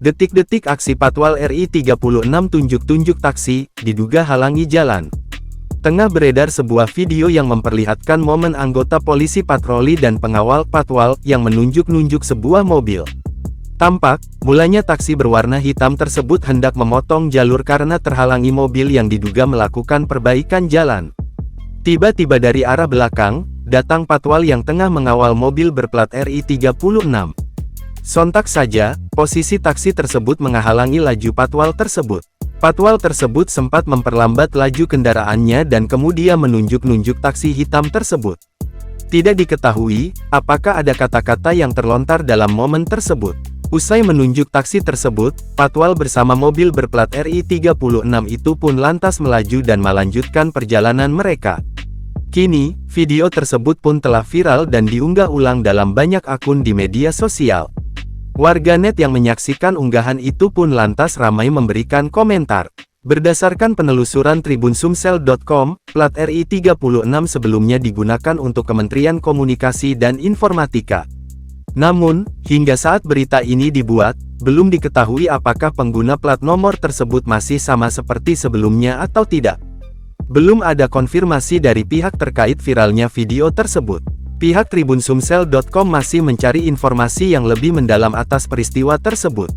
Detik-detik aksi Patwal RI 36 tunjuk-tunjuk taksi, diduga halangi jalan. Tengah beredar sebuah video yang memperlihatkan momen anggota polisi patroli dan pengawal Patwal yang menunjuk-nunjuk sebuah mobil. Tampak, mulanya taksi berwarna hitam tersebut hendak memotong jalur karena terhalangi mobil yang diduga melakukan perbaikan jalan. Tiba-tiba dari arah belakang, datang Patwal yang tengah mengawal mobil berplat RI 36. Sontak saja, posisi taksi tersebut menghalangi laju Patwal tersebut. Patwal tersebut sempat memperlambat laju kendaraannya dan kemudian menunjuk-nunjuk taksi hitam tersebut. Tidak diketahui, apakah ada kata-kata yang terlontar dalam momen tersebut. Usai menunjuk taksi tersebut, Patwal bersama mobil berplat RI 36 itu pun lantas melaju dan melanjutkan perjalanan mereka. Kini, video tersebut pun telah viral dan diunggah ulang dalam banyak akun di media sosial. Warganet yang menyaksikan unggahan itu pun lantas ramai memberikan komentar. Berdasarkan penelusuran tribunsumsel.com, plat RI 36 sebelumnya digunakan untuk Kementerian Komunikasi dan Informatika. Namun, hingga saat berita ini dibuat, belum diketahui apakah pengguna plat nomor tersebut masih sama seperti sebelumnya atau tidak. Belum ada konfirmasi dari pihak terkait viralnya video tersebut. Pihak tribunsumsel.com masih mencari informasi yang lebih mendalam atas peristiwa tersebut.